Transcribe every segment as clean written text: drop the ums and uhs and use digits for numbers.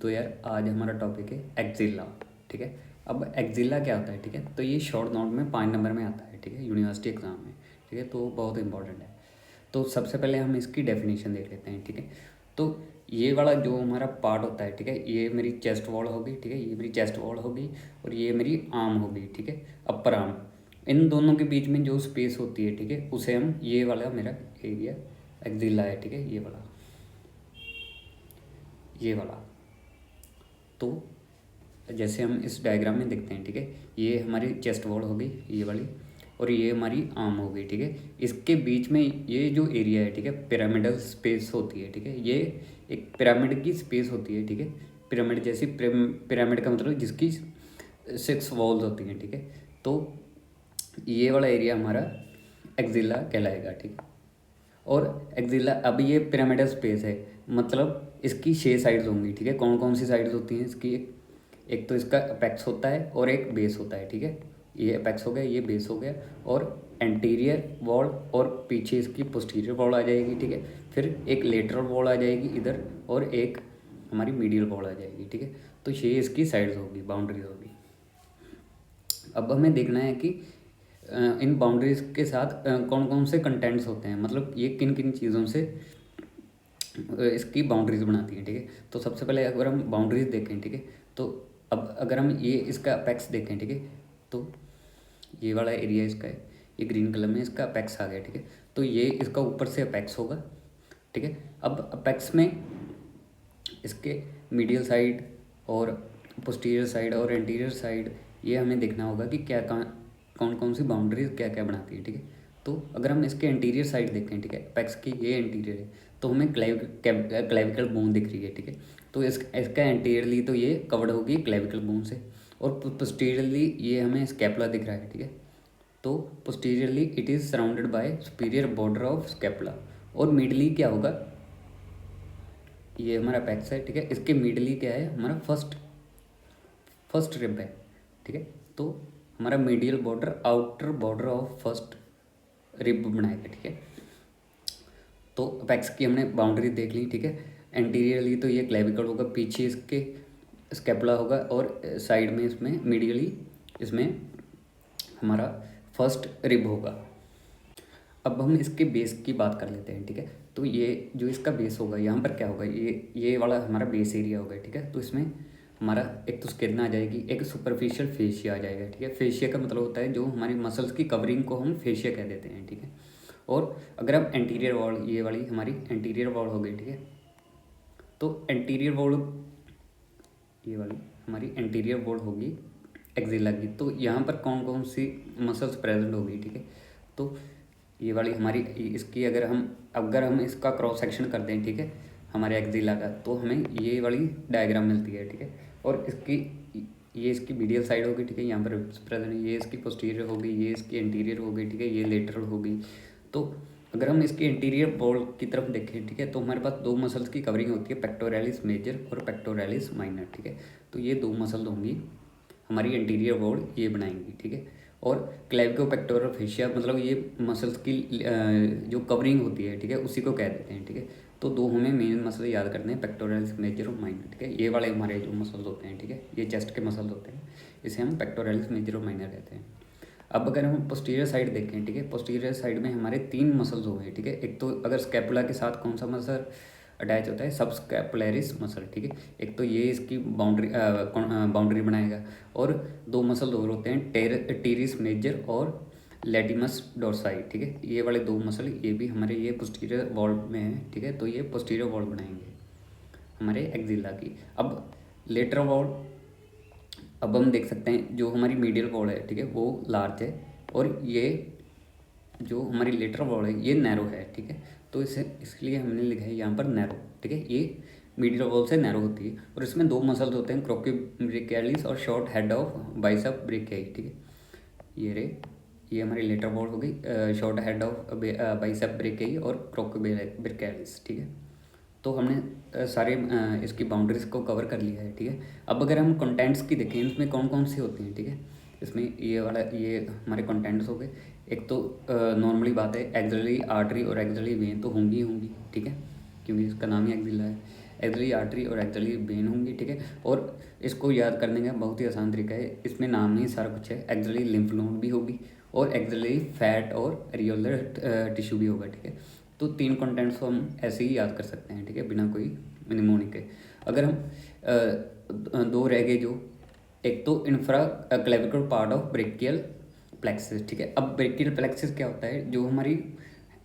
तो यार आज हमारा टॉपिक है एक्जिला। ठीक है। अब एक्जिला क्या होता है? ठीक है, तो ये शॉर्ट नोट में 5 नंबर में आता है। ठीक है, यूनिवर्सिटी एग्ज़ाम में। ठीक है, तो बहुत इंपॉर्टेंट है। तो सबसे पहले हम इसकी डेफिनेशन देख लेते हैं। ठीक है, तो ये वाला जो हमारा पार्ट होता है, ठीक है, ये मेरी चेस्ट वॉल होगी। ठीक है, ये मेरी चेस्ट वॉल होगी और ये मेरी आर्म होगी। ठीक है, अपर आर्म। इन दोनों के बीच में जो स्पेस होती है, ठीक है, उसे हम, ये वाला मेरा एरिया एक्जिला है। ठीक है, ये वाला। तो जैसे हम इस डायग्राम में देखते हैं, ठीक है, ये हमारी चेस्ट वॉल हो गई, ये वाली, और ये हमारी आर्म हो गई। ठीक है, इसके बीच में ये जो एरिया है, ठीक है, पिरामिडल स्पेस होती है। ठीक है, ये एक पिरामिड की स्पेस होती है। ठीक है, पिरामिड जैसी, पिरामिड का मतलब जिसकी 6 वॉल्स होती हैं। ठीक है, तो ये वाला एरिया हमारा एक्जिला कहलाएगा। ठीक है, और एक्जिला, अब ये पिरामिडल स्पेस है, मतलब इसकी 6 साइड्स होंगी। ठीक है, कौन कौन सी साइड्स होती हैं इसकी? एक तो इसका अपेक्स होता है और एक बेस होता है। ठीक है, ये अपेक्स हो गया, ये बेस हो गया, और एंटीरियर वॉल और पीछे इसकी पोस्टीरियर वॉल आ जाएगी। ठीक है, फिर एक लेटरल वॉल आ जाएगी इधर, और एक हमारी मीडियल वॉल आ जाएगी। ठीक है, तो ये इसकी साइड्स होगी, बाउंड्रीज होगी। अब हमें देखना है कि इन बाउंड्रीज के साथ कौन कौन से कंटेंट्स होते हैं, मतलब ये किन किन चीज़ों से इसकी बाउंड्रीज बनाती हैं। ठीक है, तो सबसे पहले अगर हम बाउंड्रीज देखें, ठीक है, तो अब अगर हम ये इसका अपेक्स देखें, ठीक है, तो ये वाला एरिया इसका है, ये ग्रीन कलर में इसका अपेक्स आ गया। ठीक है, तो ये इसका ऊपर से अपेक्स होगा। ठीक है, अब अपेक्स में इसके मीडियल साइड और पोस्टीरियर साइड और एंटीरियर साइड, ये हमें देखना होगा कि क्या कौन कौन सी बाउंड्रीज क्या क्या बनाती है। ठीक है, तो अगर हम इसके एंटीरियर साइड देखें, ठीक है, अपेक्स की ये एंटीरियर है, तो हमें क्लेविकल बोन दिख रही है। ठीक है, तो इसका एंटीरियरली तो ये कवर्ड होगी क्लेविकल बोन से, और पोस्टीरियरली ये हमें स्कैपुला दिख रहा है। ठीक है, तो posteriorly it is surrounded by superior border of scapula, और मिडली क्या होगा? ये हमारा अपेक्स है। ठीक है, इसके मिडली क्या है? हमारा फर्स्ट रिब है। ठीक है, तो हमारा medial border outer border of first rib बनाएगा। ठीक है, तो अपेक्स की हमने बाउंड्री देख ली। ठीक है, एंटीरियरली तो ये क्लेविकल होगा, पीछे इसके स्कैपुला होगा, और साइड में इसमें मीडियली इसमें हमारा फर्स्ट रिब होगा। अब हम इसके बेस की बात कर लेते हैं। ठीक है, तो ये जो इसका बेस होगा, यहाँ पर क्या होगा? ये वाला हमारा बेस एरिया होगा। ठीक है, तो इसमें हमारा एक तो स्किन आ जाएगी, एक सुपरफिशियल फेशिया आ जाएगा। ठीक है, फेशिया का मतलब होता है जो हमारी मसल्स की कवरिंग को हम फेशिया कह देते हैं। ठीक है, और अगर हम एंटीरियर वॉल, ये वाली हमारी एंटीरियर वॉल हो गई। ठीक है, तो एंटीरियर वॉल, ये वाली हमारी एंटीरियर वॉल होगी एक्जिला की। तो यहाँ पर कौन कौन सी मसल्स प्रेजेंट होगी? ठीक है, तो ये वाली हमारी, इसकी अगर हम इसका क्रॉस सेक्शन कर दें, ठीक है, हमारे एक्जिला का, तो हमें ये वाली डायग्राम मिलती है। ठीक है, और ये इसकी मीडियल साइड होगी। ठीक है, यहाँ पर प्रेजेंट, ये इसकी पोस्टीरियर होगी, ये इसकी एंटीरियर होगी। ठीक है, ये लेटरल होगी। तो अगर हम इसके इंटीरियर वॉल की तरफ देखें, ठीक है, तो हमारे पास 2 मसल्स की कवरिंग होती है, पेक्टोरलिस मेजर और पेक्टोरलिस माइनर। ठीक है, तो ये 2 मसल होंगी हमारी इंटीरियर वॉल, ये बनाएंगी। ठीक है, और क्लेविकोपेक्टोरल फेशिया, मतलब ये मसल्स की जो कवरिंग होती है, ठीक है, उसी को कह देते हैं। ठीक है, तो 2 हमें मेन मसल याद करते हैं, पेक्टोरलिस मेजर और माइनर। ठीक है, ये वाले हमारे जो मसल्स होते हैं, ठीक है, ये चेस्ट के मसल्स होते हैं, इसे हम पेक्टोरलिस मेजर और माइनर कहते हैं। अब अगर हम पोस्टीरियर साइड देखें, ठीक है, पोस्टीरियर साइड में हमारे 3 मसल्स हो गए। ठीक है, एक तो अगर स्कैपुला के साथ कौन सा मसल अटैच होता है? सब स्कैपुलरिस मसल। ठीक है, एक तो ये इसकी बाउंड्री बनाएगा, और 2 मसल और होते हैं, टीरिस मेजर और लेटिमस डोर्साई। ठीक है, ये वाले 2 मसल, ये भी हमारे ये पोस्टीरियर वॉल में है। ठीक है, तो ये पोस्टीरियर वॉल बनाएंगे हमारे एक्जिला की। अब लेटरल वॉल, अब हम देख सकते हैं जो हमारी मीडियल वॉल है, ठीक है, वो लार्ज है, और ये जो हमारी लेटरल वॉल है ये नैरो है। ठीक है, तो इसलिए हमने लिखा है यहाँ पर नैरो। ठीक है, ये मीडियल वॉल से नैरो होती है, और इसमें 2 मसल्स होते हैं, क्रोक्यूब्रिकैलिस और short head of bicep brachii. ठीक है, ये हमारी लेटरल वॉल हो गई, short head of bicep brachii और क्रोक्यूब्रिकैलिस। ठीक है, तो हमने सारे इसकी बाउंड्रीज को कवर कर लिया है। ठीक है, अब अगर हम कंटेंट्स की देखें, इसमें कौन कौन सी होती हैं? ठीक है, इसमें ये हमारे कंटेंट्स हो गए। एक तो नॉर्मली बात है, एक्सिलरी आर्टरी और एक्सिलरी वेन तो होंगी ही होंगी। ठीक है, क्योंकि इसका नाम ही एक्सिला है। एक्सिलरी आर्टरी और एक्सिलरी वेन होंगी, ठीक है। और इसको याद करने का बहुत ही आसान तरीका है, इसमें नाम ही सारा कुछ है। एक्सिलरी लिम्फ नोड भी होगी और एक्सिलरी फैट और एरियोलर टिश्यू भी होगा, ठीक है। तो 3 कंटेंट्स को हम ऐसे ही याद कर सकते हैं, ठीक है, बिना कोई निमोनिक के। अगर हम 2 रह गए जो, एक तो infra clavicular part of brachial plexus, ठीक है। अब ब्रेकियल प्लेक्सिस क्या होता है, जो हमारी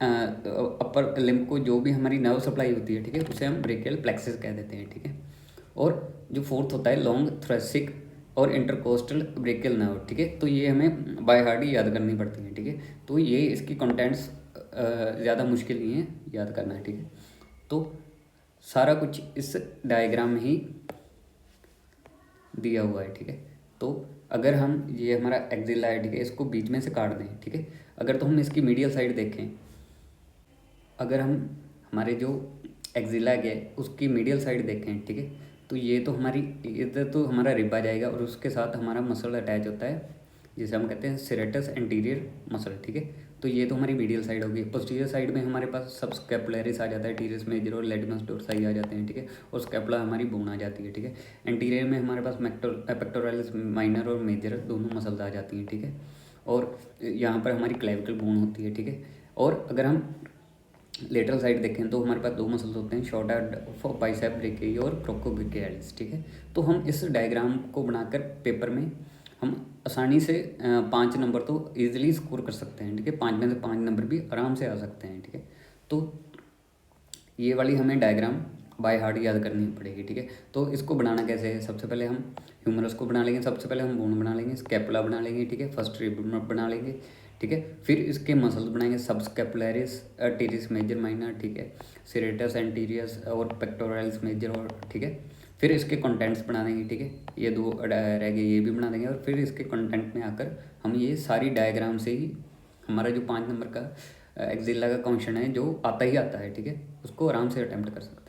अपर लिम्ब को जो भी हमारी नर्व सप्लाई होती है, ठीक है, उसे हम ब्रेकियल प्लेक्सिस कह देते हैं, ठीक है। और जो फोर्थ होता है लॉन्ग थ्रेसिक और इंटरकोस्टल ब्रेकियल नर्व, ठीक है। तो ये हमें बाय हार्ट ही याद करनी पड़ती है, ठीक है। तो ये इसकी कंटेंट्स ज़्यादा मुश्किल नहीं है याद करना है, ठीक है। तो सारा कुछ इस डायग्राम में ही दिया हुआ है, ठीक है। तो अगर हम ये हमारा एक्सिला है, ठीक है, इसको बीच में से काट दें, ठीक है। अगर तो हम इसकी मीडियल साइड देखें, अगर हम हमारे जो एक्सिला है उसकी मीडियल साइड देखें, ठीक है, तो ये तो हमारी इधर तो हमारा रिब आ जाएगा और उसके साथ हमारा मसल अटैच होता है जिसे हम कहते हैं सेरेटस एंटीरियर मसल, ठीक है। तो ये तो हमारी मीडियल साइड होगी। पोस्टीरियर साइड में हमारे पास सब स्कैपुलरिस आ जाता है, टीरियस मेजर और लेटिमस डोर्साई आ जाते हैं, ठीक है। और स्कैपुला हमारी बोन आ जाती है, ठीक है। एंटीरियर में हमारे पास पेक्टोरलिस माइनर और मेजर दोनों मसल्स आ जाती हैं, ठीक है। और यहाँ पर हमारी क्लेविकल बोन होती है, ठीक है। और अगर हम लेटरल साइड देखें तो हमारे पास 2 मसल्स होते हैं, शॉर्ट बाइसेप ब्रेकियाई और क्रोकोब्रेकियालिस, ठीक है। तो हम इस डायग्राम को बनाकर पेपर में हम आसानी से 5 नंबर तो ईजिली स्कोर कर सकते हैं, ठीक है। 5 में से 5 नंबर भी आराम से आ सकते हैं, ठीक है। तो ये वाली हमें डायग्राम बाय हार्ट याद करनी पड़ेगी, ठीक है। तो इसको बनाना कैसे है, सबसे पहले हम ह्यूमरस को बना लेंगे, सबसे पहले हम बोन बना लेंगे, स्कैपुला बना लेंगे, ठीक है, फर्स्ट रिब बना लेंगे, ठीक है। फिर इसके मसल्स बनाएंगे, सबस्कैपुलरिस, टीरिस मेजर माइनर, ठीक है, सेरेटस एंटीरियस और पेक्टोरल्स मेजर, और ठीक है। फिर इसके कंटेंट्स बना देंगे, ठीक है, ये 2 रह गए, ये भी बना देंगे। और फिर इसके कंटेंट में आकर हम ये सारी डायग्राम से ही हमारा जो 5 नंबर का एक्सिला का क्वेश्चन है जो आता ही आता है, ठीक है, उसको आराम से अटैम्प्ट कर सकते हैं।